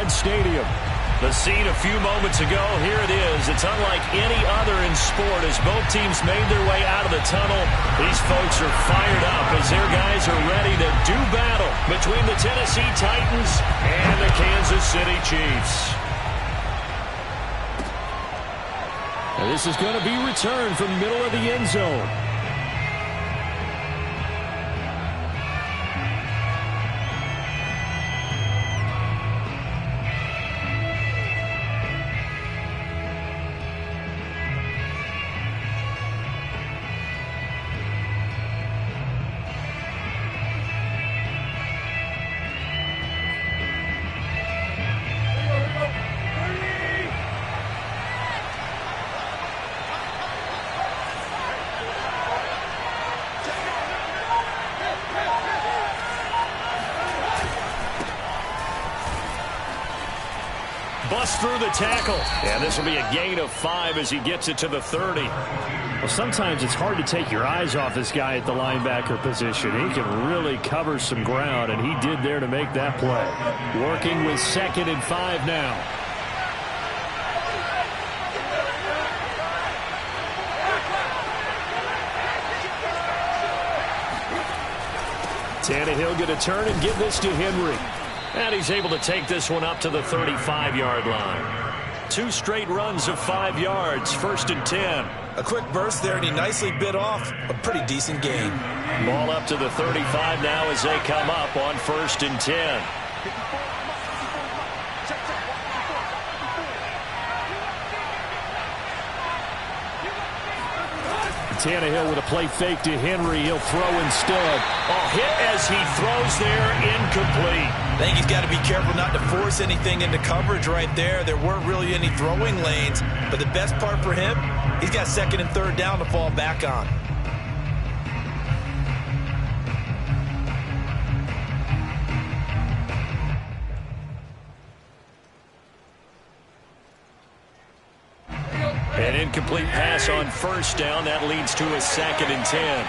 Arrowhead Stadium. The scene a few moments ago, here it is. It's unlike any other in sport as both teams made their way out of the tunnel. These folks are fired up as their guys are ready to do battle between the Tennessee Titans and the Kansas City Chiefs. And this is going to be returned from middle of the end zone. Bust through the tackle. And this will be a gain of 5 as he gets it to the 30. Well, sometimes it's hard to take your eyes off this guy at the linebacker position. He can really cover some ground, and he did there to make that play. Working with 2nd and 5 now. Tannehill going to turn and give this to Henry. And he's able to take this one up to the 35-yard line. 2 straight runs of 5 yards, 1st and 10. A quick burst there, and he nicely bit off a pretty decent gain. Ball up to the 35 now as they come up on 1st and 10. Tannehill with a play fake to Henry. He'll throw instead. Oh, hit as he throws there, incomplete. I think he's got to be careful not to force anything into coverage right there. There weren't really any throwing lanes, but the best part for him, he's got 2nd and 3rd down to fall back on. An incomplete pass on 1st down. That leads to a 2nd and 10.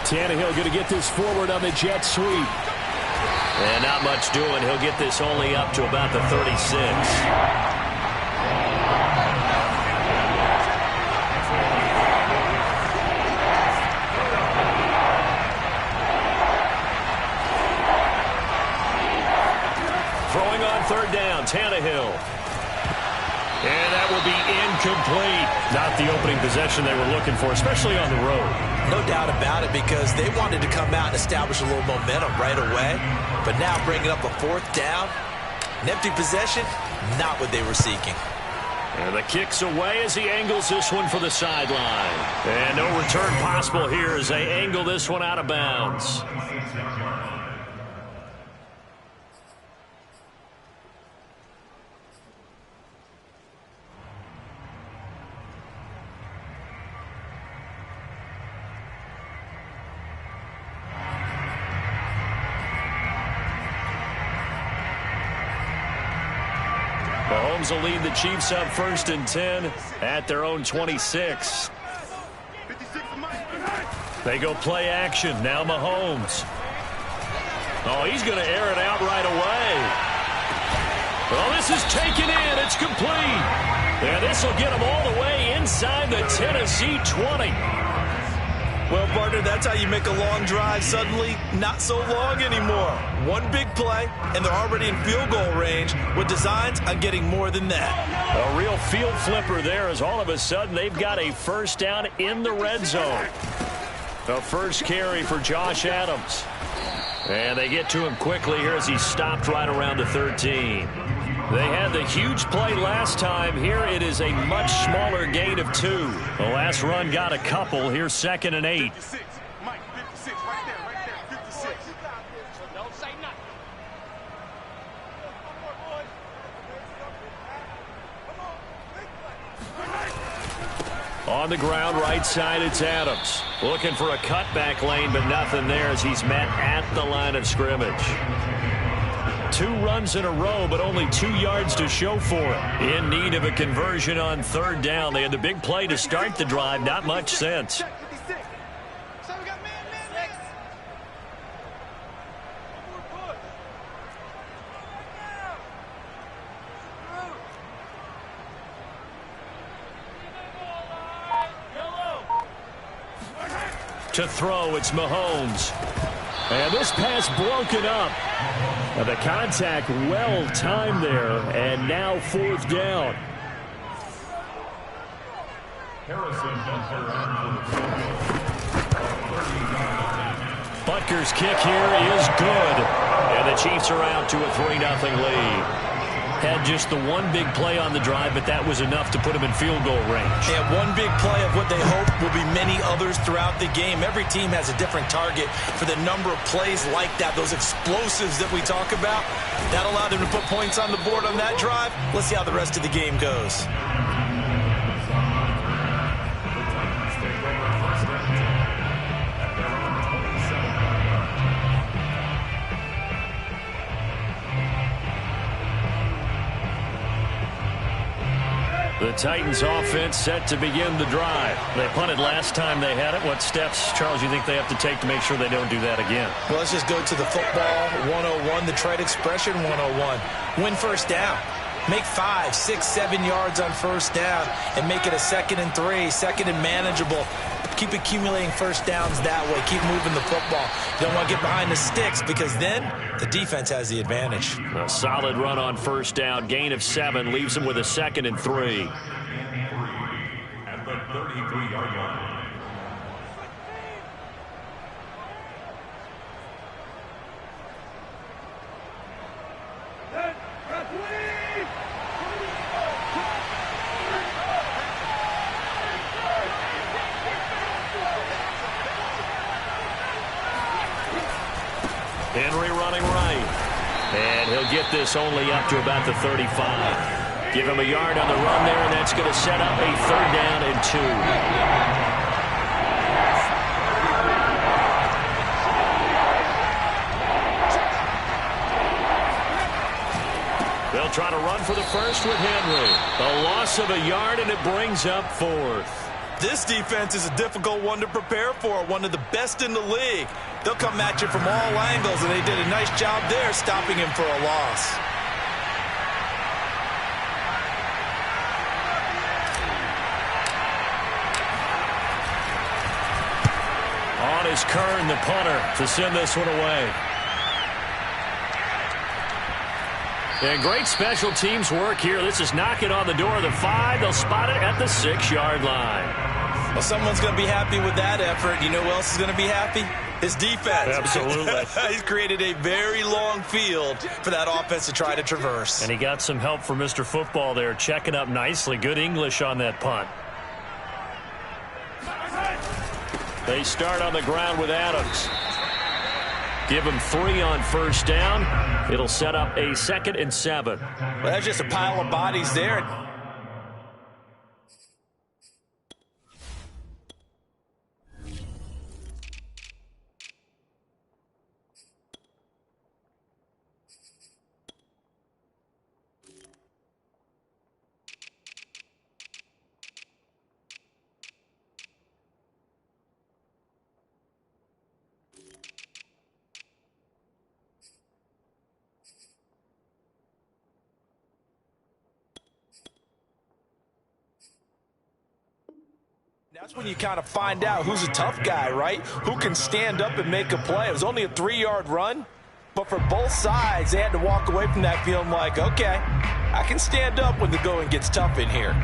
Tannehill going to get this forward on the jet sweep. And not much doing. He'll get this only up to about the 36. Throwing on 3rd down, Tannehill. And that will be incomplete. Not the opening possession they were looking for, especially on the road. No doubt about it, because they wanted to come out and establish a little momentum right away. But now bringing up a 4th down, an empty possession, not what they were seeking. And the kick's away as he angles this one for the sideline. And no return possible here as they angle this one out of bounds. Mahomes will lead the Chiefs up 1st and 10 at their own 26. They go play action. Now Mahomes. Oh, he's going to air it out right away. Well, this is taken in. It's complete. And this will get them all the way inside the Tennessee 20. Well, partner, that's how you make a long drive suddenly not so long anymore. One big play, and they're already in field goal range with designs on getting more than that. A real field flipper there as all of a sudden they've got a 1st down in the red zone. The first carry for Josh Adams. And they get to him quickly here as he stopped right around the 13. They had the huge play last time. Here it is a much smaller gain of 2. The last run got a couple. Here's 2nd and 8. On the ground, right side, it's Adams. Looking for a cutback lane, but nothing there as he's met at the line of scrimmage. 2 runs in a row, but only 2 yards to show for it. In need of a conversion on 3rd down. They had the big play to start the drive. Not much sense. To throw, it's Mahomes. And this pass broken up. Now the contact well timed there, and now 4th down. Butker's kick here is good. And the Chiefs are out to a 3-0 lead. Had just the one big play on the drive, but that was enough to put them in field goal range. Yeah, one big play of what they hope will be many others throughout the game. Every team has a different target for the number of plays like that, those explosives that we talk about. That allowed them to put points on the board on that drive. Let's see how the rest of the game goes. The Titans offense set to begin the drive. They punted last time they had it. What steps, Charles, you think they have to take to make sure they don't do that again? Well, let's just go to the football 101, the trade expression 101. Win first down. Make 5, 6, 7 yards on first down and make it a 2nd and 3, 2nd and manageable. Keep accumulating first downs that way. Keep moving the football. You don't want to get behind the sticks because then the defense has the advantage. A solid run on first down. Gain of 7 leaves them with a 2nd and 3. At the 33-yard line. Henry running right. And he'll get this only up to about the 35. Give him a yard on the run there, and that's going to set up a 3rd down and 2. They'll try to run for the first with Henry. A loss of a yard, and it brings up 4th. This defense is a difficult one to prepare for, one of the best in the league. They'll come at you from all angles, and they did a nice job there stopping him for a loss. On is Kern, the punter, to send this one away. And great special teams work here. This is knocking on the door of the 5. They'll spot it at the 6-yard line. Well, someone's going to be happy with that effort. You know who else is going to be happy? His defense. Absolutely. He's created a very long field for that offense to try to traverse. And he got some help from Mr. Football there, checking up nicely. Good English on that punt. They start on the ground with Adams. Give him 3 on first down. It'll set up a 2nd and 7. Well, that's just a pile of bodies there. That's when you kind of find out who's a tough guy, right? Who can stand up and make a play. It was only a 3-yard run, but for both sides, they had to walk away from that feeling like, okay, I can stand up when the going gets tough in here.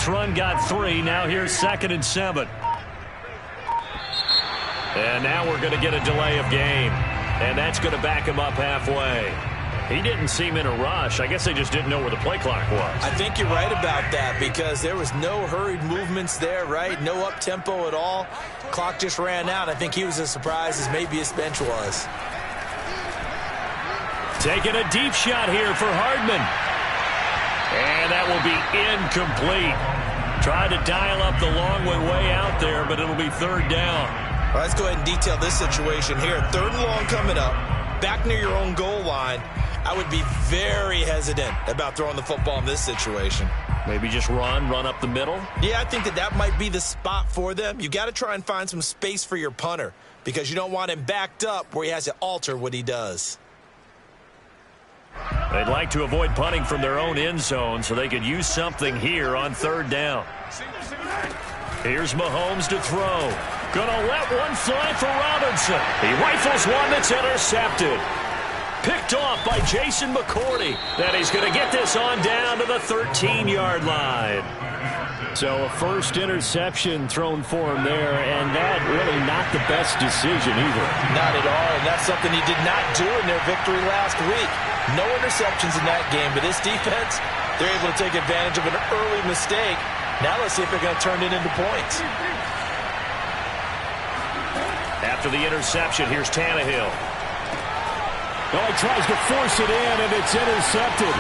Run got 3. Now here's 2nd and 7. And now we're going to get a delay of game. And that's going to back him up halfway. He didn't seem in a rush. I guess they just didn't know where the play clock was. I think you're right about that because there was no hurried movements there, right? No up-tempo at all. Clock just ran out. I think he was as surprised as maybe his bench was. Taking a deep shot here for Hardman. And that will be incomplete. Tried to dial up the long way out there, but it'll be 3rd down. All right, let's go ahead and detail this situation here. 3rd and long coming up, back near your own goal line. I would be very hesitant about throwing the football in this situation. Maybe just run up the middle? Yeah, I think that might be the spot for them. You got to try and find some space for your punter because you don't want him backed up where he has to alter what he does. They'd like to avoid punting from their own end zone so they could use something here on third down. Here's Mahomes to throw. Gonna let one fly for Robinson. He rifles one that's intercepted. Picked off by Jason McCourty. Then he's going to get this on down to the 13-yard line. So a first interception thrown for him there, and that really not the best decision either. Not at all, and that's something he did not do in their victory last week. No interceptions in that game, but this defense, they're able to take advantage of an early mistake. Now let's see if they're going to turn it into points. After the interception, here's Tannehill. Well, he tries to force it in, and it's intercepted.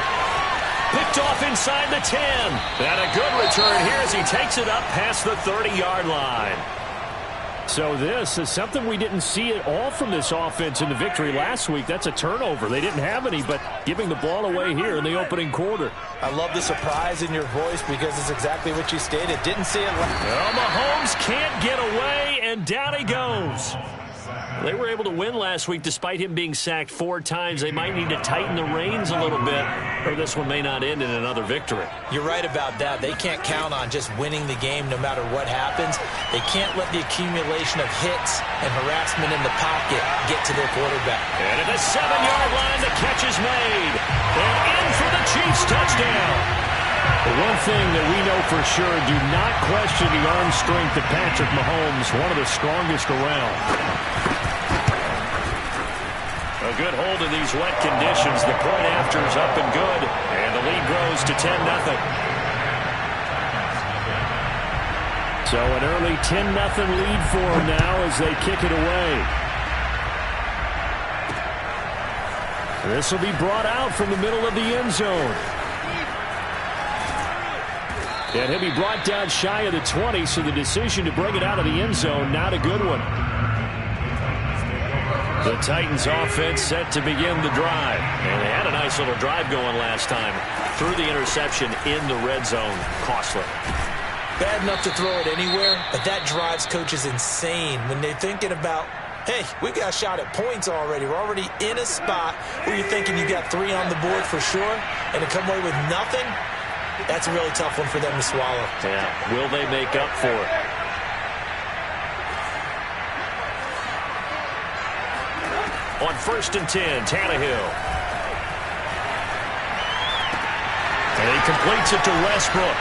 Picked off inside the 10. And a good return here as he takes it up past the 30-yard line. So this is something we didn't see at all from this offense in the victory last week. That's a turnover. They didn't have any, but giving the ball away here in the opening quarter. I love the surprise in your voice because it's exactly what you stated. Didn't see it. Well, Mahomes can't get away, and down he goes. They were able to win last week despite him being sacked 4 times. They might need to tighten the reins a little bit, or this one may not end in another victory. You're right about that. They can't count on just winning the game no matter what happens. They can't let the accumulation of hits and harassment in the pocket get to their quarterback. And at the 7-yard line, the catch is made. And in for the Chiefs touchdown. The one thing that we know for sure, do not question the arm strength of Patrick Mahomes, one of the strongest around. A good hold of these wet conditions. The point after is up and good. And the lead grows to 10-0. So an early 10-0 lead for them now as they kick it away. This will be brought out from the middle of the end zone. And he'll be brought down shy of the 20, so the decision to bring it out of the end zone, not a good one. The Titans offense set to begin the drive. And they had a nice little drive going last time. Threw the interception in the red zone. Costly. Bad enough to throw it anywhere, but that drives coaches insane when they're thinking about, hey, we got a shot at points already. We're already in a spot where you're thinking you got 3 on the board for sure, and to come away with nothing, that's a really tough one for them to swallow. Yeah, will they make up for it? On 1st and 10, Tannehill. And he completes it to Westbrook.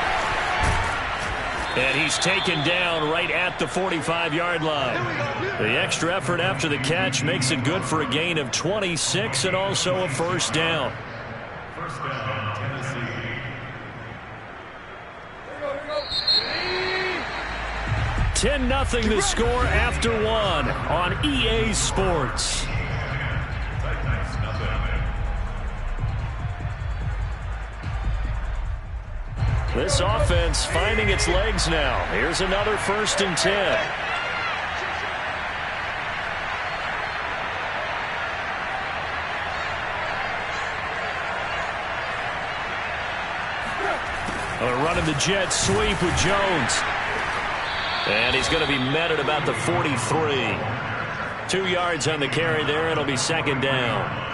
And he's taken down right at the 45-yard line. The extra effort after the catch makes it good for a gain of 26 and also a first down. First down, Tennessee. 10-0 the score after 1 on EA Sports. This offense finding its legs now. Here's another 1st and 10. They're running the jet sweep with Jones. And he's going to be met at about the 43. 2 yards on the carry there. It'll be 2nd down.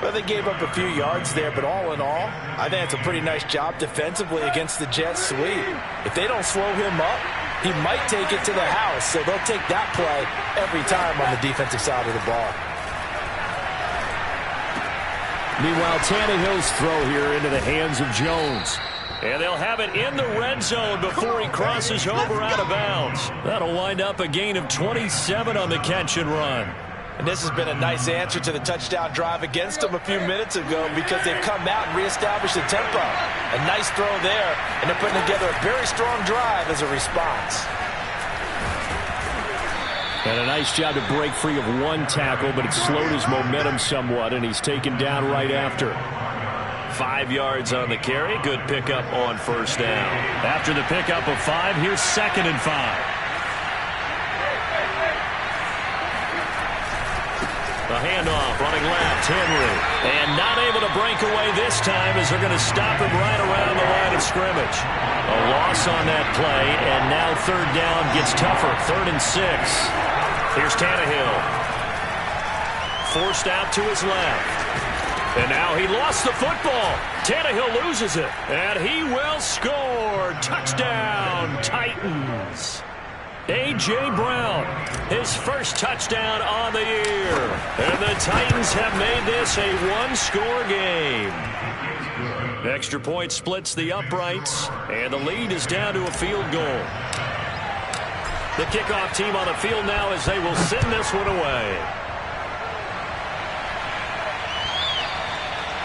Well, they gave up a few yards there, but all in all, I think it's a pretty nice job defensively against the jet sweep. If they don't slow him up, he might take it to the house, so they'll take that play every time on the defensive side of the ball. Meanwhile, Tannehill's throw here into the hands of Jones. And they'll have it in the red zone before he crosses over out of bounds. That'll wind up a gain of 27 on the catch and run. And this has been a nice answer to the touchdown drive against them a few minutes ago because they've come out and reestablished the tempo. A nice throw there, and they're putting together a very strong drive as a response. And a nice job to break free of one tackle, but it slowed his momentum somewhat, and he's taken down right after. 5 yards on the carry. Good pickup on 1st down. After the pickup of 5, here's 2nd and 5. The handoff, running left, Henry. And not able to break away this time as they're going to stop him right around the line of scrimmage. A loss on that play, and now third down gets tougher, 3rd and 6. Here's Tannehill. Forced out to his left. And now he lost the football. Tannehill loses it. And he will score. Touchdown, Titans. A.J. Brown, his first touchdown on the year. And the Titans have made this a one-score game. Extra point splits the uprights, and the lead is down to a field goal. The kickoff team on the field now as they will send this one away.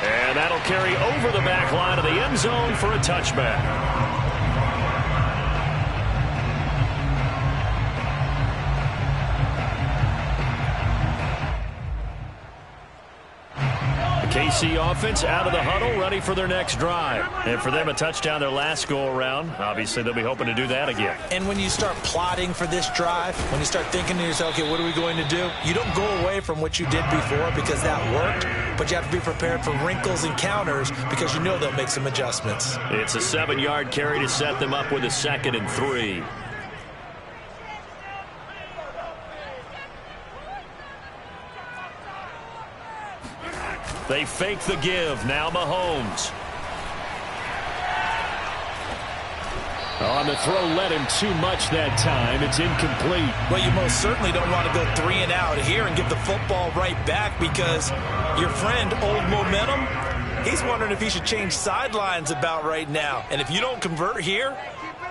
And that'll carry over the back line of the end zone for a touchback. KC offense out of the huddle, ready for their next drive. And for them, a touchdown their last go-around. Obviously, they'll be hoping to do that again. And when you start plotting for this drive, when you start thinking to yourself, okay, what are we going to do? You don't go away from what you did before because that worked, but you have to be prepared for wrinkles and counters because you know they'll make some adjustments. It's a 7-yard carry to set them up with a 2nd and 3. They fake the give. Now Mahomes. On the throw, led him too much that time. It's incomplete. Well, you most certainly don't want to go 3 and out here and give the football right back because your friend, Old Momentum, he's wondering if he should change sidelines about right now. And if you don't convert here,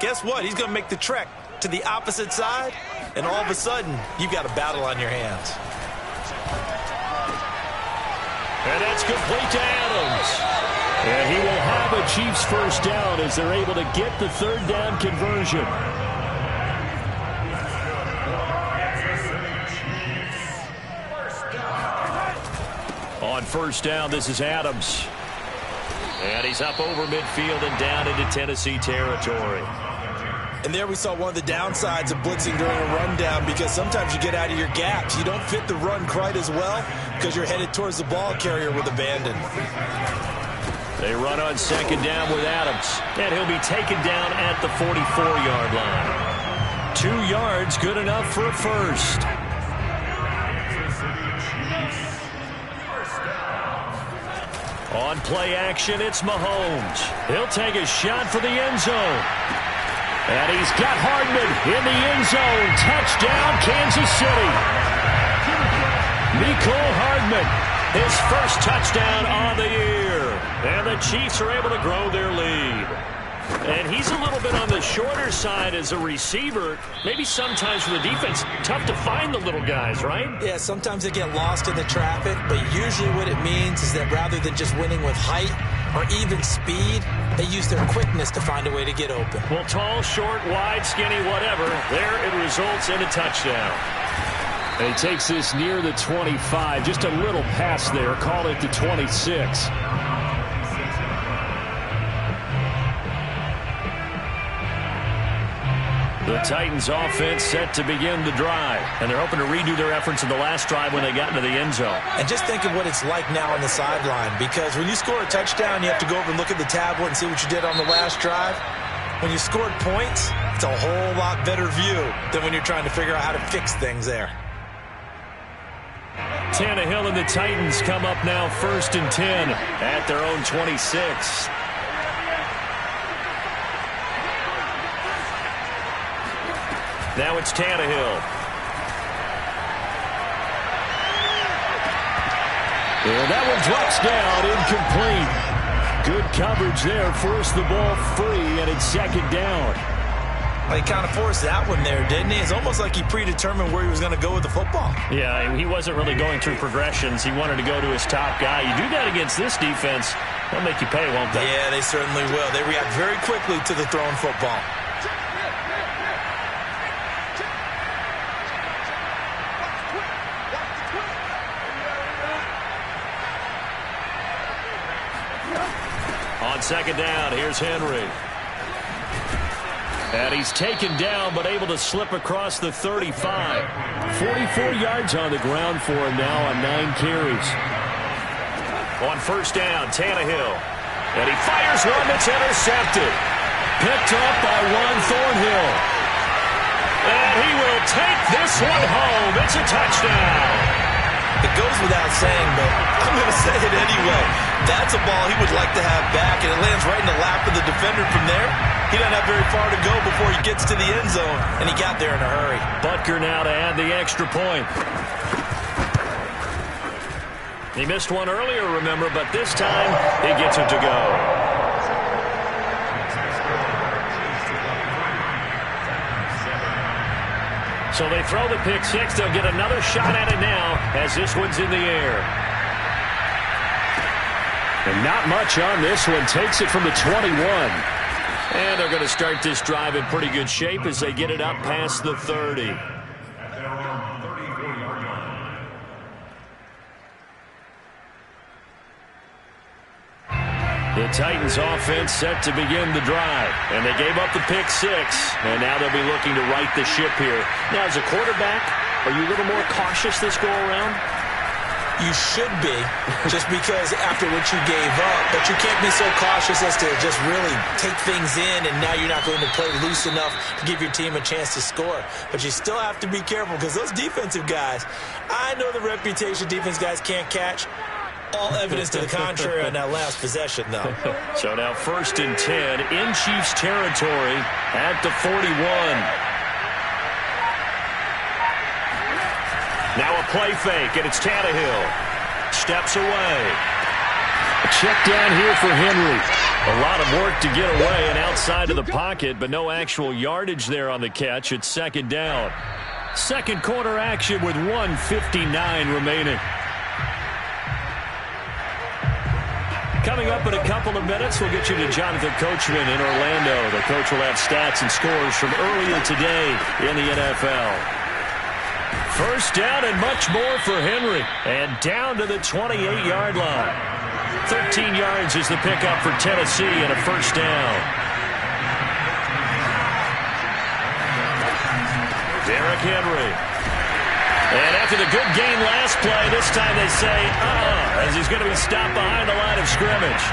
guess what? He's going to make the trek to the opposite side, and all of a sudden, you've got a battle on your hands. And that's complete to Adams. And he will have a Chiefs first down as they're able to get the 3rd down conversion. On first down, this is Adams. And he's up over midfield and down into Tennessee territory. And there we saw one of the downsides of blitzing during a rundown because sometimes you get out of your gaps. You don't fit the run quite as well because you're headed towards the ball carrier with abandon. They run on 2nd down with Adams. And he'll be taken down at the 44-yard line. 2 yards, good enough for a first. On play action, it's Mahomes. He'll take a shot for the end zone. And he's got Hardman in the end zone. Touchdown, Kansas City. Mecole Hardman, his first touchdown on the year. And the Chiefs are able to grow their lead. And he's a little bit on the shorter side as a receiver. Maybe sometimes for the defense, tough to find the little guys, right? Yeah, sometimes they get lost in the traffic, but usually what it means is that rather than just winning with height or even speed, they use their quickness to find a way to get open. Well, tall, short, wide, skinny, whatever, there it results in a touchdown. And he takes this near the 25, just a little past there, call it the 26. The Titans offense set to begin the drive, and they're hoping to redo their efforts in the last drive when they got into the end zone. And just think of what it's like now on the sideline, because when you score a touchdown, you have to go over and look at the tablet and see what you did on the last drive. When you scored points, it's a whole lot better view than when you're trying to figure out how to fix things there. Tannehill and the Titans come up now 1st and 10 at their own 26. Now it's Tannehill. And that one drops down, incomplete. Good coverage there, forced the ball free, and it's 2nd down. Well, he kind of forced that one there, didn't he? It's almost like he predetermined where he was going to go with the football. Yeah, he wasn't really going through progressions. He wanted to go to his top guy. You do that against this defense, they'll make you pay, won't they? Yeah, they certainly will. They react very quickly to the thrown football. On 2nd down, here's Henry. And he's taken down, but able to slip across the 35. 44 yards on the ground for him now on 9 carries. On first down, Tannehill. And he fires one that's intercepted. Picked up by Juan Thornhill. And he will take this one home. It's a touchdown. It goes without saying, but I'm going to say it anyway. That's a ball he would like to have back, and it lands right in the lap of the defender from there. He doesn't have very far to go before he gets to the end zone, and he got there in a hurry. Butker now to add the extra point. He missed one earlier, remember, but this time he gets it to go. So they throw the pick six. They'll get another shot at it now as this one's in the air. And not much on this one. Takes it from the 21. And they're going to start this drive in pretty good shape as they get it up past the 30. The Titans offense set to begin the drive. And they gave up the pick six. And now they'll be looking to right the ship here. Now, as a quarterback, are you a little more cautious this go around? You should be, just because after what you gave up. But you can't be so cautious as to just really take things in, and now you're not going to play loose enough to give your team a chance to score. But you still have to be careful, because those defensive guys, I know the reputation defense guys can't catch. All evidence to the contrary on that last possession, though. So now 1st and 10 in Chiefs territory at the 41. Now a play fake, and it's Tannehill. Steps away. A check down here for Henry. A lot of work to get away and outside of the pocket, but no actual yardage there on the catch. It's 2nd down. Second quarter action with 1:59 remaining. Coming up in a couple of minutes, we'll get you to Jonathan Coachman in Orlando. The coach will have stats and scores from earlier today in the NFL. First down and much more for Henry. And down to the 28-yard line. 13 yards is the pickup for Tennessee and a first down. Derrick Henry. And after the good gain last play, this time they say, as he's going to be stopped behind the line of scrimmage.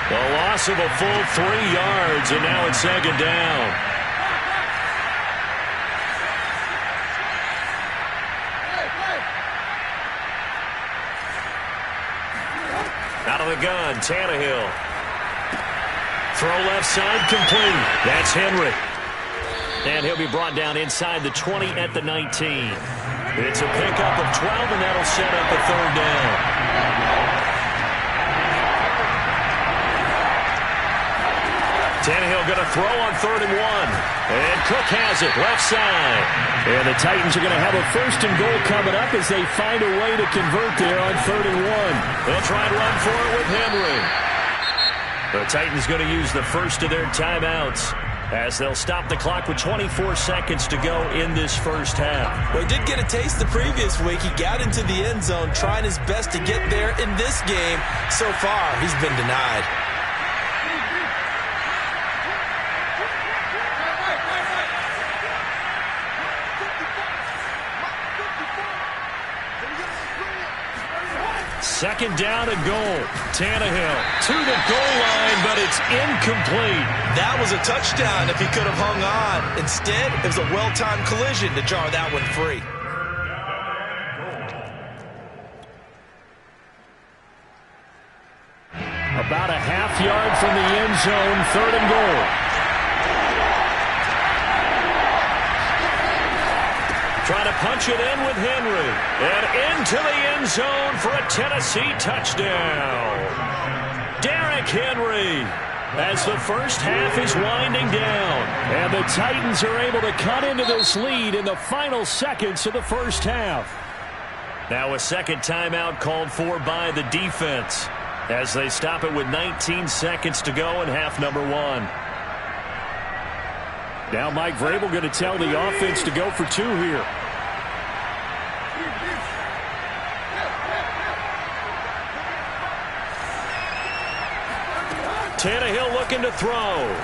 The loss of a full 3 yards, and now it's 2nd down. Out of the gun, Tannehill. Throw left side, complete. That's Henry. And he'll be brought down inside the 20 at the 19. It's a pickup of 12, and that'll set up a 3rd down. Tannehill going to throw on 3rd and 1. And Cook has it, left side. And the Titans are going to have a 1st and goal coming up as they find a way to convert there on 3rd and 1. They'll try and run for it with Henry. The Titans going to use the first of their timeouts as they'll stop the clock with 24 seconds to go in this first half. Well, he did get a taste the previous week. He got into the end zone, trying his best to get there in this game. So far, he's been denied. Second down and goal. Tannehill to the goal line, but it's incomplete. That was a touchdown if he could have hung on. Instead, it was a well-timed collision to jar that one free. About a half yard from the end zone, 3rd and goal. Trying to punch it in with Henry. And into the end zone for a Tennessee touchdown. Derrick Henry as the first half is winding down. And the Titans are able to cut into this lead in the final seconds of the first half. Now a second timeout called for by the defense as they stop it with 19 seconds to go in half number 1. Now Mike Vrabel going to tell the offense to go for 2 here. Tannehill looking to throw.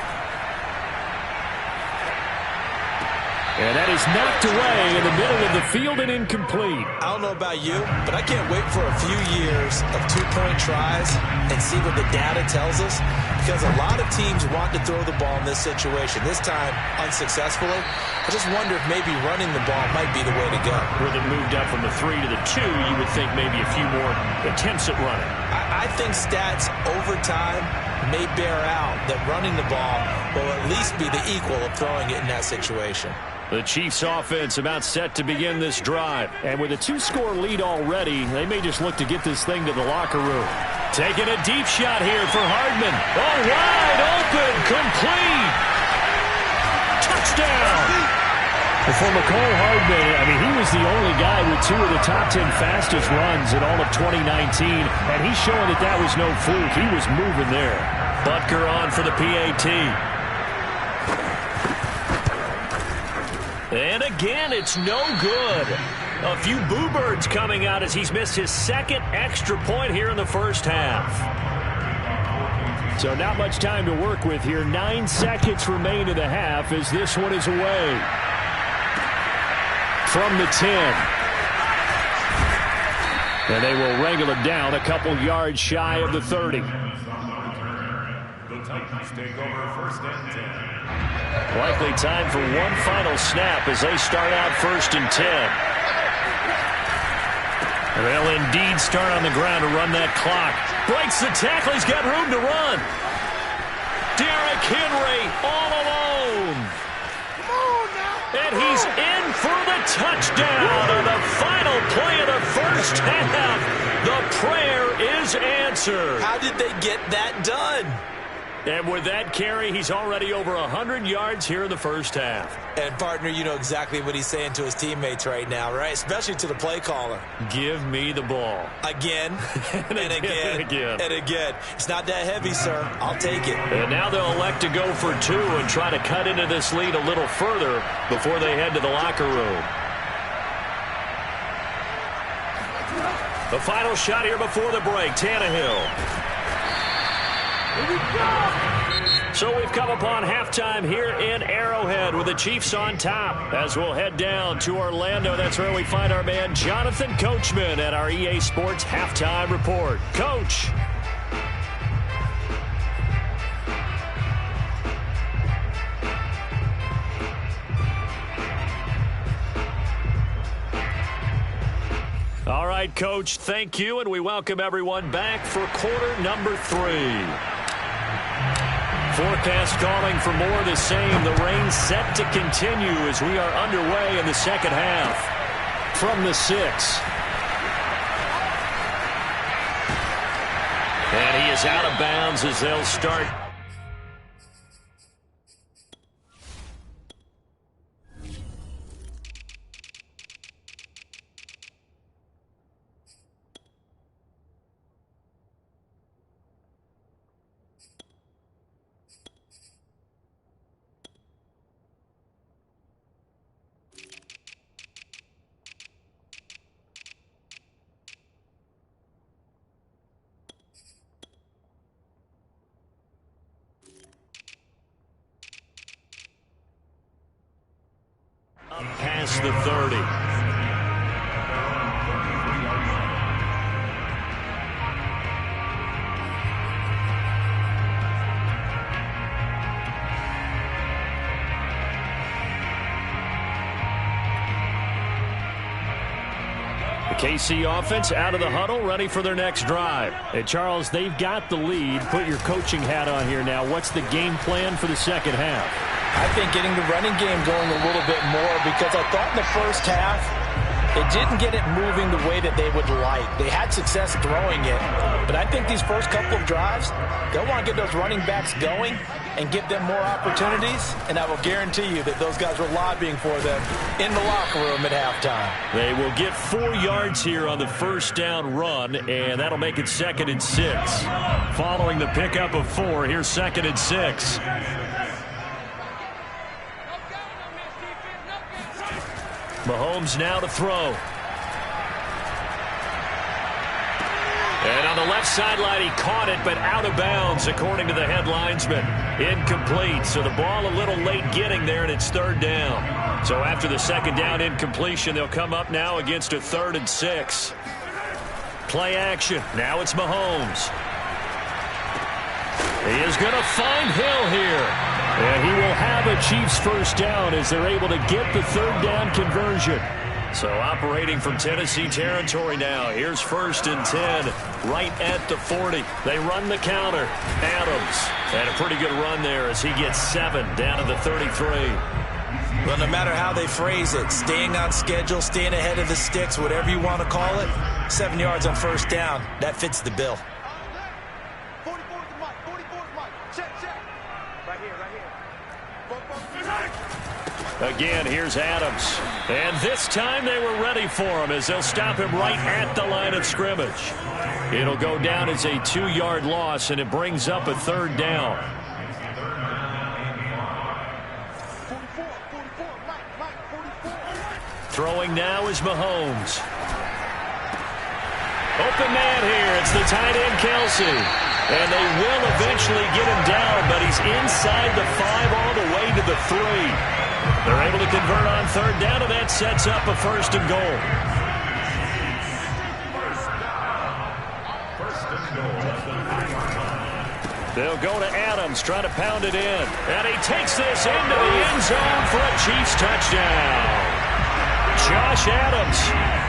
And that is knocked away in the middle of the field and incomplete. I don't know about you, but I can't wait for a few years of two-point tries and see what the data tells us, because a lot of teams want to throw the ball in this situation. This time, unsuccessfully. I just wonder if maybe running the ball might be the way to go. With it moved up from the 3 to the 2, you would think maybe a few more attempts at running. I think stats over time may bear out that running the ball will at least be the equal of throwing it in that situation. The Chiefs offense about set to begin this drive. And with a 2-score lead already, they may just look to get this thing to the locker room. Taking a deep shot here for Hardman. Oh, wide open, complete. Touchdown. For McCole Hardman, I mean, he was the only guy with 2 of the top 10 fastest runs in all of 2019, and he's showing that that was no fluke. He was moving there. Butker on for the PAT. And again, it's no good. A few boo birds coming out as he's missed his second extra point here in the first half. So not much time to work with here. 9 seconds remain in the half as this one is away. From the 10. And they will wrangle it down a couple yards shy of the 30. The Titans take over first and 10. Likely time for one final snap as they start out 1st and 10. They'll indeed start on the ground to run that clock. Breaks the tackle. He's got room to run. Derrick Henry all alone. And he's in for the touchdown on the final play of the first half. The prayer is answered. How did they get that done? And with that carry, he's already over 100 yards here in the first half. And, partner, you know exactly what he's saying to his teammates right now, right? Especially to the play caller. Give me the ball. Again, and again, and again. and again. It's not that heavy, sir. I'll take it. And now they'll elect to go for 2 and try to cut into this lead a little further before they head to the locker room. The final shot here before the break, Tannehill. So we've come upon halftime here in Arrowhead with the Chiefs on top. As we'll head down to Orlando, that's where we find our man Jonathan Coachman at our EA Sports Halftime Report. Coach. All right, Coach, thank you, and we welcome everyone back for quarter number 3. Forecast calling for more of the same. The rain set to continue as we are underway in the second half. From the 6. And he is out of bounds as they'll start. Past the 30. The KC offense out of the huddle, ready for their next drive. Hey, Charles, they've got the lead. Put your coaching hat on here now. What's the game plan for the second half? I think getting the running game going a little bit more, because I thought in the first half they didn't get it moving the way that they would like. They had success throwing it, but I think these first couple of drives, they'll want to get those running backs going and give them more opportunities, and I will guarantee you that those guys were lobbying for them in the locker room at halftime. They will get 4 yards here on the first down run, and that'll make it 2nd and 6. Following the pickup of 4, here's 2nd and 6. Mahomes now to throw. And on the left sideline, he caught it, but out of bounds, according to the head linesman. Incomplete, so the ball a little late getting there, and it's third down. So after the second down incompletion, they'll come up now against a 3rd and 6. Play action. Now it's Mahomes. He is going to find Hill here. And he will have a Chiefs first down as they're able to get the 3rd down conversion. So operating from Tennessee territory now. Here's 1st and 10 right at the 40. They run the counter. Adams. And a pretty good run there as he gets 7 down to the 33. Well, no matter how they phrase it, staying on schedule, staying ahead of the sticks, whatever you want to call it, 7 yards on first down, that fits the bill. Again, here's Adams. And this time they were ready for him as they'll stop him right at the line of scrimmage. It'll go down as a 2-yard loss, and it brings up a 3rd down. Throwing now is Mahomes. Open man here. It's the tight end, Kelsey. And they will eventually get him down, but he's inside the 5 all the way to the 3. They're able to convert on 3rd down, and that sets up a 1st and goal. They'll go to Adams, try to pound it in. And he takes this into the end zone for a Chiefs touchdown. Josh Adams,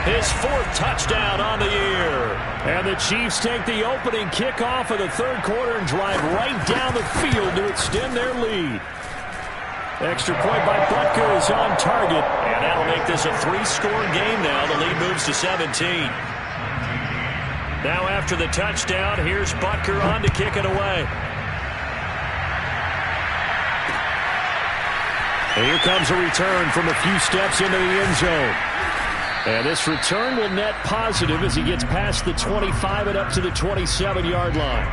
his 4th touchdown on the year. And the Chiefs take the opening kickoff of the 3rd quarter and drive right down the field to extend their lead. Extra point by Butker is on target. And that'll make this a 3-score game now. The lead moves to 17. Now after the touchdown, here's Butker on to kick it away. And here comes a return from a few steps into the end zone. And this return will net positive as he gets past the 25 and up to the 27-yard line.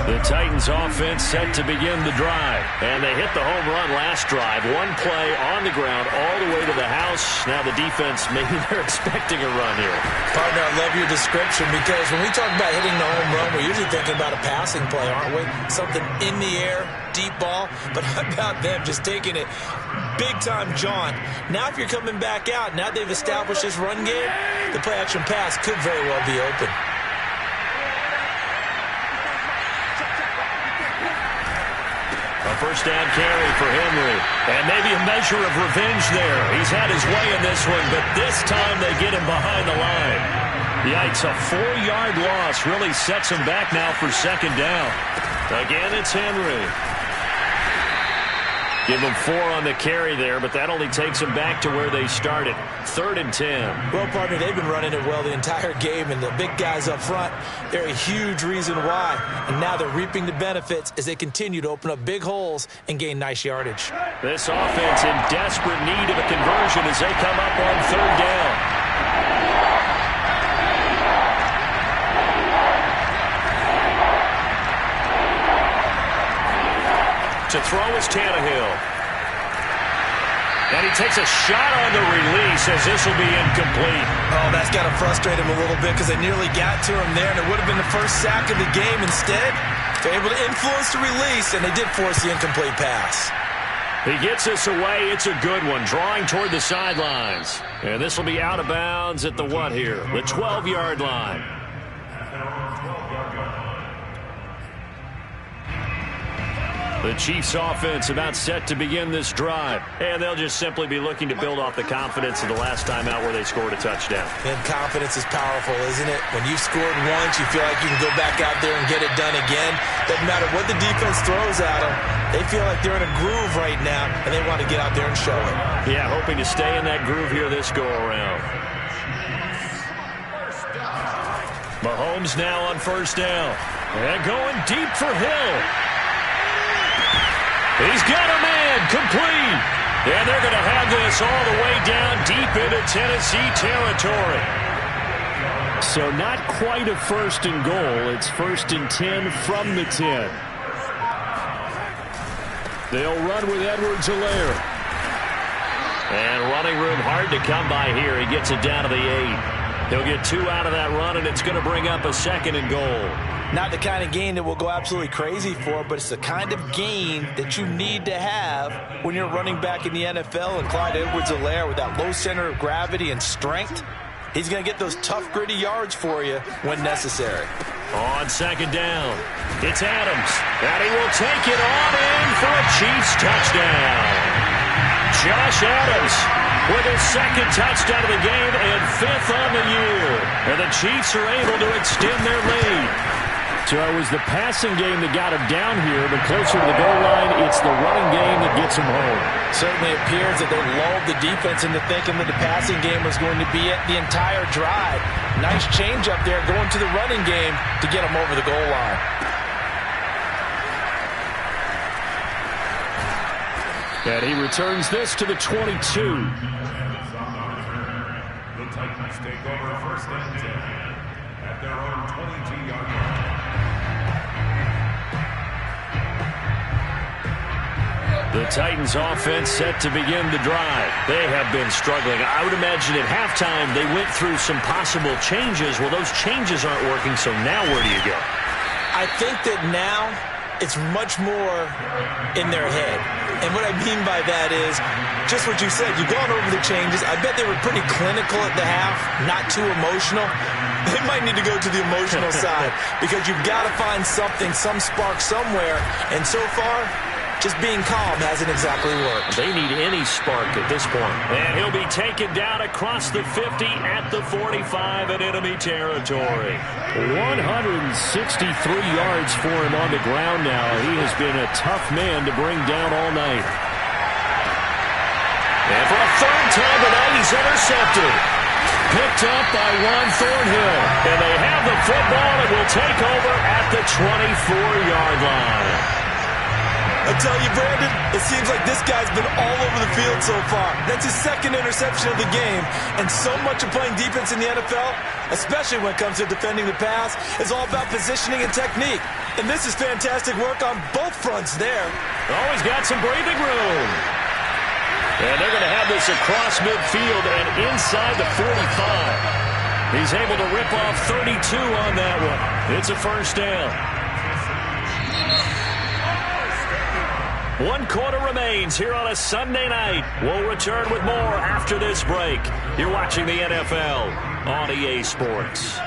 The Titans offense set to begin the drive. And they hit the home run last drive. 1 play on the ground all the way to the house. Now the defense, maybe they're expecting a run here. Partner, I love your description because when we talk about hitting the home run, we're usually thinking about a passing play, aren't we? Something in the air, deep ball. But how about them just taking it big-time jaunt? Now if you're coming back out, now they've established this run game, the play-action pass could very well be open. A first down carry for Henry. And maybe a measure of revenge there. He's had his way in this one, but this time they get him behind the line. Yikes, a 4-yard loss really sets him back now for 2nd down. Again, it's Henry. Give him 4 on the carry there, but that only takes them back to where they started. 3rd and 10. Well, partner, they've been running it well the entire game, and the big guys up front, they're a huge reason why. And now they're reaping the benefits as they continue to open up big holes and gain nice yardage. This offense in desperate need of a conversion as they come up on 3rd down. To throw is Tannehill. And he takes a shot on the release as this will be incomplete. Oh, that's got to frustrate him a little bit because they nearly got to him there, and it would have been the first sack of the game. Instead, they're able to influence the release, and they did force the incomplete pass. He gets this away. It's a good one, drawing toward the sidelines. And this will be out of bounds at the what here? The 12-yard line. The Chiefs offense about set to begin this drive. And they'll just simply be looking to build off the confidence of the last time out where they scored a touchdown. And confidence is powerful, isn't it? When you've scored once, you feel like you can go back out there and get it done again. Doesn't matter what the defense throws at them. They feel like they're in a groove right now, and they want to get out there and show it. Yeah, hoping to stay in that groove here this go-around. Mahomes now on 1st down. And going deep for Hill. He's got a man complete. And they're going to have this all the way down deep into Tennessee territory. So not quite a 1st and goal. It's 1st and 10 from the 10. They'll run with Edwards-Helaire. And running room hard to come by here. He gets it down to the 8. He'll get 2 out of that run, and it's going to bring up a 2nd and goal. Not the kind of gain that we'll go absolutely crazy for, but it's the kind of gain that you need to have when you're running back in the NFL. And Clyde Edwards-Helaire, with that low center of gravity and strength, he's going to get those tough, gritty yards for you when necessary. On second down, it's Adams, and he will take it on in for a Chiefs touchdown. Josh Adams with his second touchdown of the game and 5th on the year. And the Chiefs are able to extend their lead. So it was the passing game that got him down here, but closer to the goal line, it's the running game that gets him home. Certainly appears that they lulled the defense into thinking that the passing game was going to be it the entire drive. Nice change up there going to the running game to get him over the goal line. And he returns this to the 22. The Titans take over first and 10 at their own 22-yard line. The Titans offense set to begin the drive. They have been struggling. I would imagine at halftime they went through some possible changes. Well, those changes aren't working, so now where do you go? I think that now it's much more in their head. And what I mean by that is just what you said. You've gone over the changes. I bet they were pretty clinical at the half, not too emotional. They might need to go to the emotional side because you've got to find something, some spark somewhere. And so far, just being calm hasn't exactly worked. They need any spark at this point. And he'll be taken down across the 50 at the 45 in enemy territory. 163 yards for him on the ground now. He has been a tough man to bring down all night. And for a third time tonight, he's intercepted. Picked up by Juan Thornhill. And they have the football and will take over at the 24-yard line. I tell you, Brandon, it seems like this guy's been all over the field so far. That's his second interception of the game. And so much of playing defense in the NFL, especially when it comes to defending the pass, is all about positioning and technique. And this is fantastic work on both fronts there. Always got some breathing room. And they're going to have this across midfield and inside the 45. He's able to rip off 32 on that one. It's a first down. 1 quarter remains here on a Sunday night. We'll return with more after this break. You're watching the NFL on EA Sports.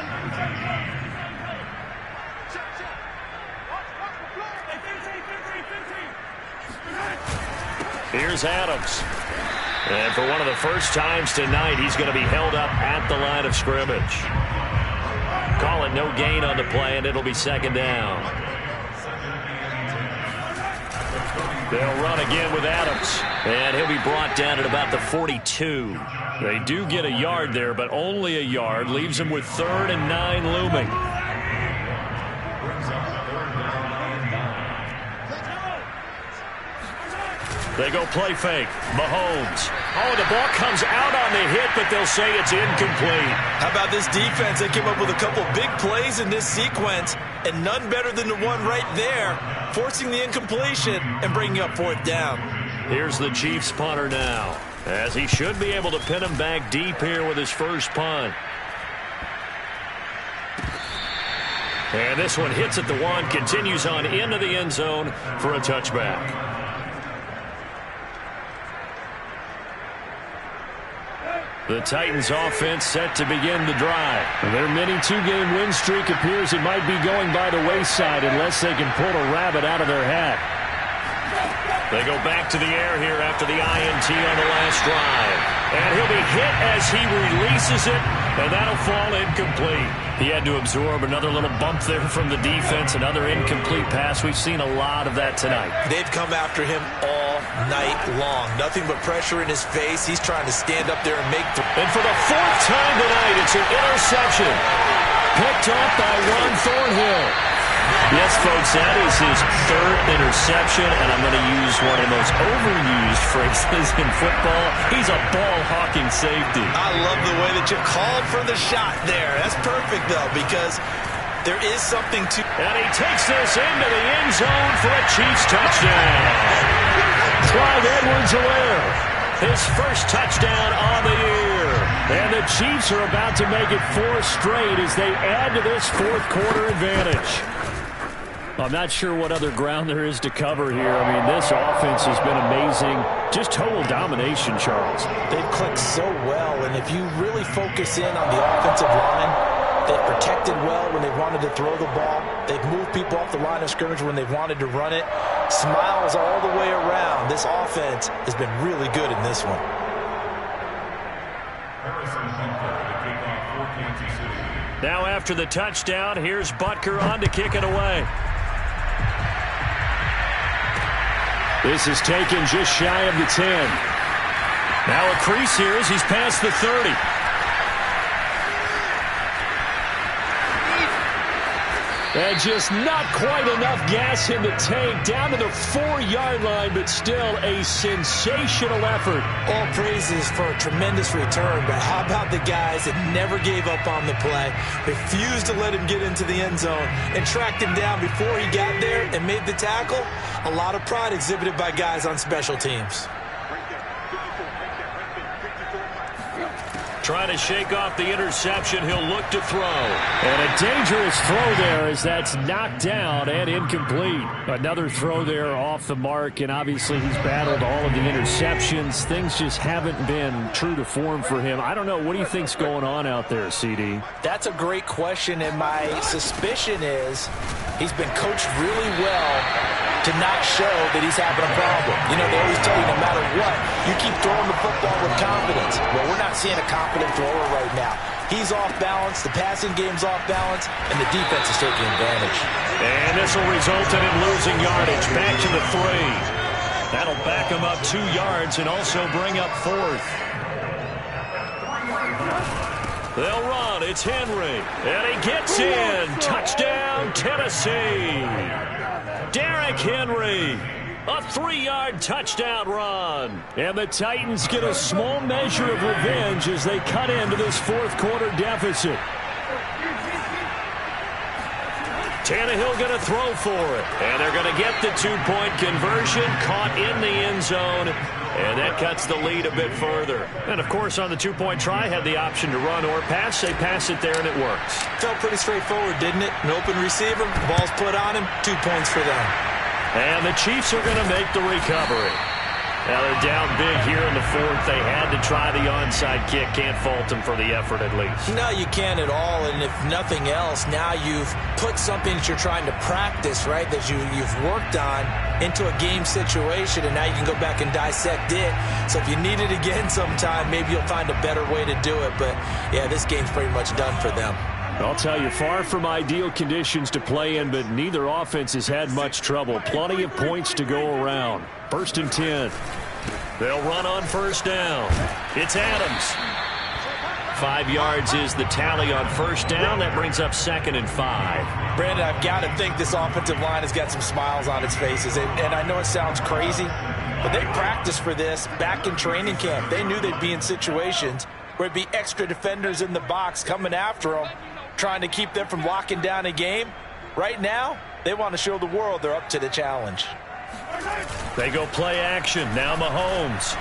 Here's Adams. And for one of the first times tonight, he's going to be held up at the line of scrimmage. Call it no gain on the play, and it'll be second down. They'll run again with Adams. And he'll be brought down at about the 42. They do get a yard there, but only a yard. Leaves them with 3rd and 9 looming. They go play fake. Mahomes. Oh, the ball comes out on the hit, but they'll say it's incomplete. How about this defense? They came up with a couple big plays in this sequence, and none better than the one right there, forcing the incompletion and bringing up 4th down. Here's the Chiefs punter now, as he should be able to pin him back deep here with his first punt. And this one hits at the 1, continues on into the end zone for a touchback. The Titans offense set to begin the drive. Their mini 2-game win streak appears it might be going by the wayside unless they can pull a rabbit out of their hat. They go back to the air here after the INT on the last drive. And he'll be hit as he releases it, and that'll fall incomplete. He had to absorb another little bump there from the defense, another incomplete pass. We've seen a lot of that tonight. They've come after him all night long. Nothing but pressure in his face. He's trying to stand up there and make the... And for the 4th time tonight, it's an interception. Picked up by Juan Thornhill. Yes, folks, that is his 3rd interception, and I'm going to use one of the most overused phrases in football. He's a ball-hawking safety. I love the way that you called for the shot there. That's perfect, though, because there is something to... And he takes this into the end zone for a Chiefs touchdown. Clyde Edwards-Helaire, his first touchdown on the year. And the Chiefs are about to make it 4 straight as they add to this fourth quarter advantage. I'm not sure what other ground there is to cover here. I mean, this offense has been amazing. Just total domination, Charles. They've clicked so well, and if you really focus in on the offensive line, they've protected well when they wanted to throw the ball. They've moved people off the line of scrimmage when they've wanted to run it. Smiles all the way around. This offense has been really good in this one. Now after the touchdown, here's Butker on to kick it away. This is taken just shy of the 10. Now a crease here as he's past the 30. And just not quite enough gas in the tank, down to the 4-yard line, but still a sensational effort. All praises for a tremendous return, but how about the guys that never gave up on the play, refused to let him get into the end zone, and tracked him down before he got there and made the tackle? A lot of pride exhibited by guys on special teams. Trying to shake off the interception. He'll look to throw. And a dangerous throw there as that's knocked down and incomplete. Another throw there off the mark, and obviously he's battled all of the interceptions. Things just haven't been true to form for him. I don't know. What do you think's going on out there, CD? That's a great question, and my suspicion is he's been coached really well to not show that he's having a problem. You know, they always tell you no matter what, you keep throwing the football with confidence. Well, we're not seeing a confident thrower right now. He's off balance, the passing game's off balance, and the defense is taking advantage. And this will result in him losing yardage. Back to the 3. That'll back him up 2 yards and also bring up 4th. They'll run. It's Henry. And he gets in. Touchdown, Tennessee. Derrick Henry, a 3-yard touchdown run. And the Titans get a small measure of revenge as they cut into this fourth quarter deficit. Tannehill going to throw for it. And they're going to get the 2-point conversion, caught in the end zone. And that cuts the lead a bit further. And, of course, on the 2-point try, had the option to run or pass. They pass it there, and it works. Felt pretty straightforward, didn't it? An open receiver, ball's put on him, 2 points for them. And the Chiefs are going to make the recovery. Now they're down big here in the 4th. They had to try the onside kick. Can't fault them for the effort, at least. No, you can't at all. And if nothing else, now you've put something that you're trying to practice, right, that you've worked on into a game situation, and now you can go back and dissect it. So if you need it again sometime, maybe you'll find a better way to do it. But, yeah, this game's pretty much done for them. I'll tell you, far from ideal conditions to play in, but neither offense has had much trouble. Plenty of points to go around. 1st and 10. They'll run on 1st down. It's Adams. 5 yards is the tally on 1st down. That brings up 2nd and 5. Brandon, I've got to think this offensive line has got some smiles on its faces. And I know it sounds crazy, but they practiced for this back in training camp. They knew they'd be in situations where it'd be extra defenders in the box coming after them, trying to keep them from locking down a game. Right now, they want to show the world they're up to the challenge. They go play action. Now Mahomes.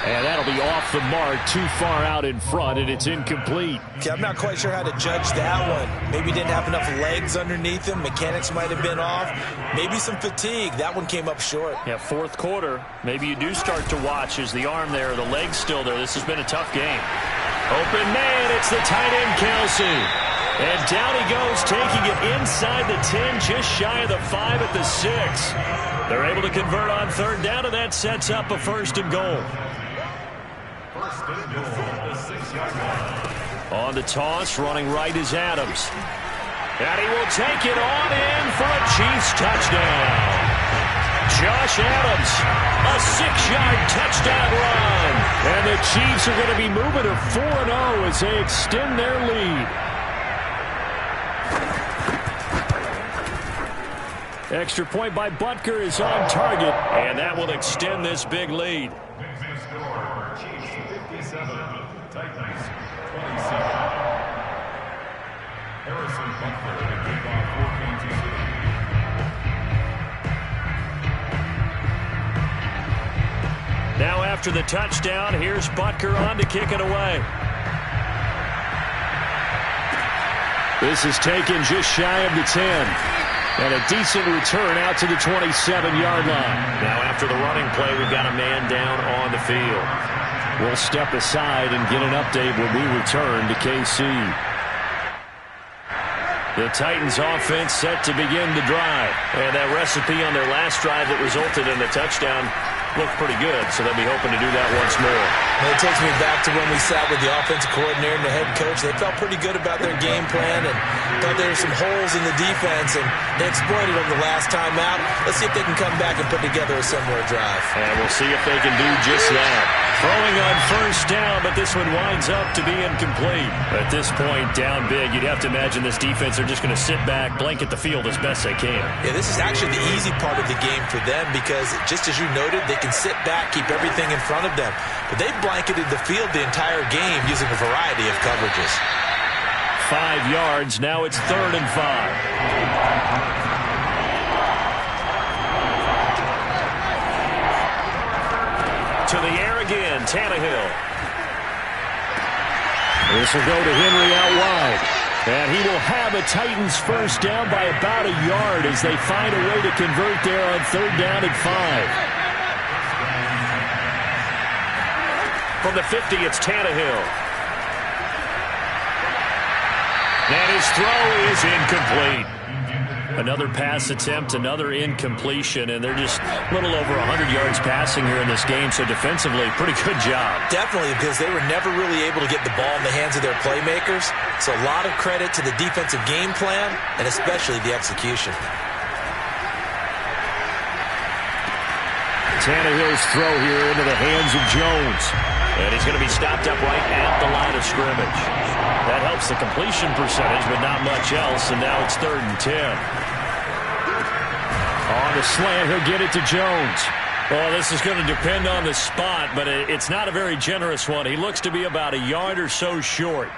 And that'll be off the mark, too far out in front, and it's incomplete. Okay, I'm not quite sure how to judge that one. Maybe didn't have enough legs underneath him. Mechanics might have been off. Maybe some fatigue. That one came up short. Yeah, 4th quarter. Maybe you do start to watch as the arm there, the leg's still there. This has been a tough game. Open man, it's the tight end, Kelsey. And down he goes, taking it inside the 10, just shy of the 5 at the 6. They're able to convert on 3rd down, and that sets up a 1st and goal. On the toss, running right is Adams. And he will take it on in for a Chiefs touchdown. Josh Adams, a 6-yard touchdown run. And the Chiefs are going to be moving to 4-0 as they extend their lead. Extra point by Butker is on target. And that will extend this big lead. Chiefs 57, Titans 27. Harrison Butker to kick off for Kansas City. Now after the touchdown, here's Butker on to kick it away. This is taken just shy of the 10. And a decent return out to the 27-yard line. Now after the running play, we've got a man down on the field. We'll step aside and get an update when we return to KC. The Titans offense set to begin the drive. And that recipe on their last drive that resulted in a touchdown looked pretty good, so they'll be hoping to do that once more. And it takes me back to when we sat with the offensive coordinator and the head coach. They felt pretty good about their game plan and thought there were some holes in the defense, and they exploited them the last time out. Let's see if they can come back and put together a similar drive. And we'll see if they can do just that. Throwing on first down, but this one winds up to be incomplete. At this point, down big, you'd have to imagine this defense are just going to sit back, blanket the field as best they can. Yeah, this is actually the easy part of the game for them because, just as you noted, they can sit back, keep everything in front of them. But they've blanketed the field the entire game using a variety of coverages. 5 yards. Now it's 3rd and 5. To the air again, Tannehill. This will go to Henry out wide. And he will have a Titans first down by about a yard as they find a way to convert there on 3rd down and 5. From the 50, it's Tannehill. And his throw is incomplete. Another pass attempt, another incompletion, and they're just a little over 100 yards passing here in this game, so defensively, pretty good job. Definitely, because they were never really able to get the ball in the hands of their playmakers, so a lot of credit to the defensive game plan, and especially the execution. Tannehill's throw here into the hands of Jones. And he's going to be stopped up right at the line of scrimmage. That helps the completion percentage, but not much else, and now it's 3rd and 10. On the slant, he'll get it to Jones. Well, this is going to depend on the spot, but it's not a very generous one. He looks to be about a yard or so short.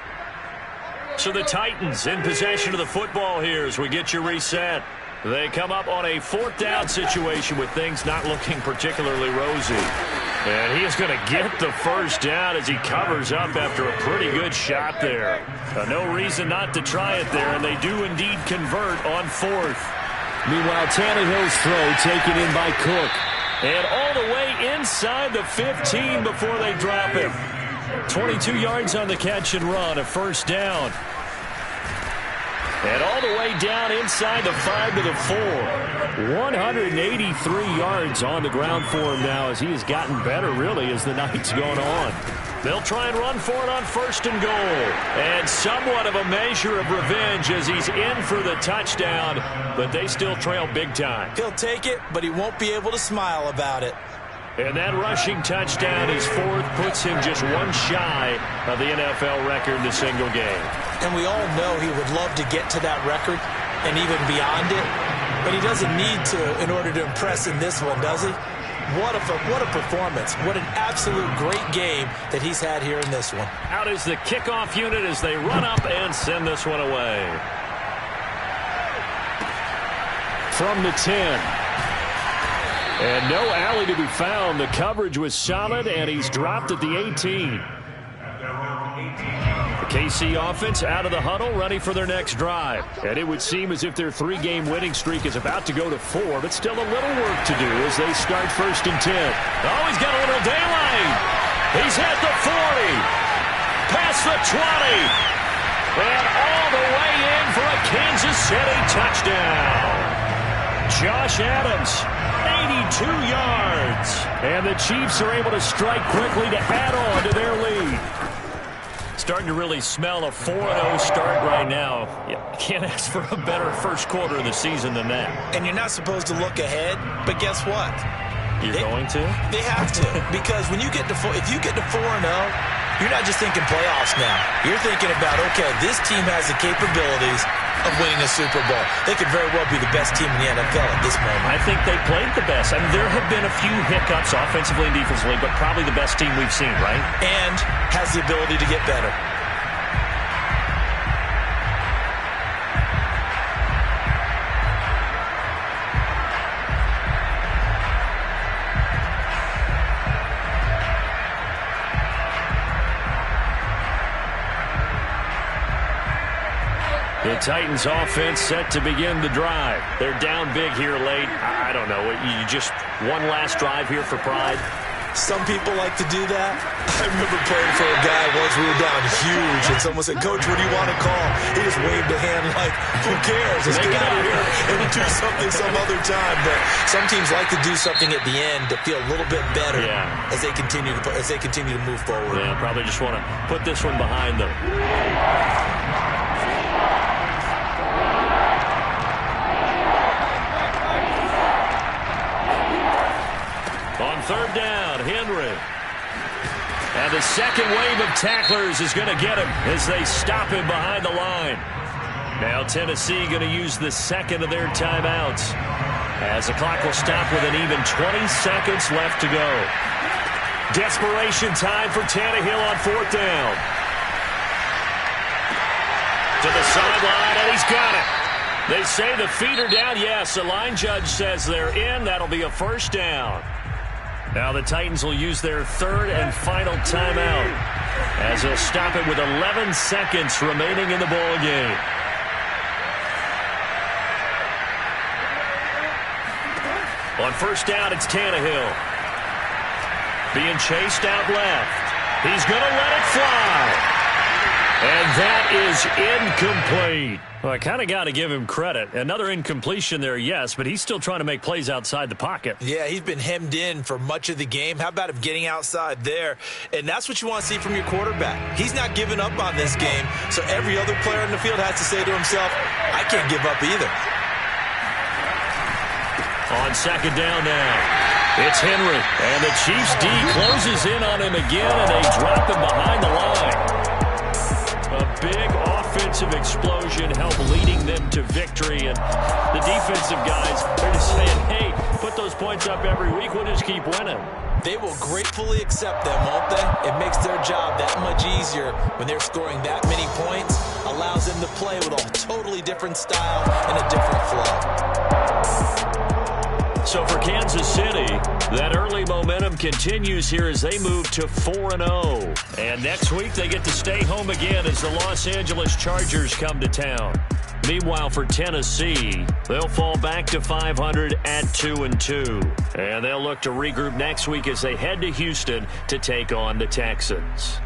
So the Titans in possession of the football here as we get you reset. They come up on a 4th down situation with things not looking particularly rosy. And he is going to get the first down as he covers up after a pretty good shot there. No reason not to try it there, and they do indeed convert on 4th. Meanwhile, Tannehill's throw taken in by Cook. And all the way inside the 15 before they drop him. 22 yards on the catch and run, a first down. And all the way down inside the 5 to the 4. 183 yards on the ground for him now as he has gotten better, really, as the night's gone on. They'll try and run for it on 1st and goal. And somewhat of a measure of revenge as he's in for the touchdown, but they still trail big time. He'll take it, but he won't be able to smile about it. And that rushing touchdown, his 4th, puts him just one shy of the NFL record in a single game. And we all know he would love to get to that record and even beyond it, but he doesn't need to in order to impress in this one, does he? What a performance. What an absolute great game that he's had here in this one. Out is the kickoff unit as they run up and send this one away. From the 10. And no alley to be found. The coverage was solid, and he's dropped at the 18. The KC offense out of the huddle, ready for their next drive. And it would seem as if their 3-game winning streak is about to go to 4, but still a little work to do as they start 1st and 10. Oh, he's got a little daylight. He's at the 40. Past the 20. And all the way in for a Kansas City touchdown. Josh Adams, 82 yards. And the Chiefs are able to strike quickly to add on to their lead. Starting to really smell a 4-0 start right now. You can't ask for a better first quarter of the season than that. And you're not supposed to look ahead, but guess what? You're going to? They have to. Because when you get to if you get to 4-0, you're not just thinking playoffs now. You're thinking about, okay, this team has the capabilities of winning a Super Bowl. They could very well be the best team in the NFL at this moment. I think they played the best. I mean, there have been a few hiccups offensively and defensively, but probably the best team we've seen, right? And has the ability to get better. The Titans offense set to begin the drive. They're down big here late. I don't know. You just one last drive here for pride? Some people like to do that. I remember playing for a guy once. We were down huge, and someone said, "Coach, what do you want to call?" He just waved a hand like, "Who cares? Let's get out of here and do something some other time." But some teams like to do something at the end to feel a little bit better as they continue to move forward. Yeah, probably just want to put this one behind them. On third down, Henry. And the second wave of tacklers is going to get him as they stop him behind the line. Now Tennessee going to use the second of their timeouts as the clock will stop with an even 20 seconds left to go. Desperation time for Tannehill on fourth down. To the sideline, and he's got it. They say the feet are down. Yes, the line judge says they're in. That'll be a first down. Now the Titans will use their third and final timeout as they'll stop it with 11 seconds remaining in the ball game. On first down, it's Tannehill. Being chased out left. He's going to let it fly. And that is incomplete. Well, I kind of got to give him credit. Another incompletion there, yes, but he's still trying to make plays outside the pocket. Yeah, he's been hemmed in for much of the game. How about him getting outside there? And that's what you want to see from your quarterback. He's not giving up on this game, so every other player in the field has to say to himself, I can't give up either. On second down now, it's Henry. And the Chiefs D closes in on him again, and they drop him behind the line. A big offensive explosion helped leading them to victory. And the defensive guys, they're just saying, hey, put those points up every week. We'll just keep winning. They will gratefully accept them, won't they? It makes their job that much easier when they're scoring that many points. Allows them to play with a totally different style and a different flow. So for Kansas City, that early momentum continues here as they move to 4-0. And next week they get to stay home again as the Los Angeles Chargers come to town. Meanwhile, for Tennessee, they'll fall back to 500 at 2-2. And they'll look to regroup next week as they head to Houston to take on the Texans.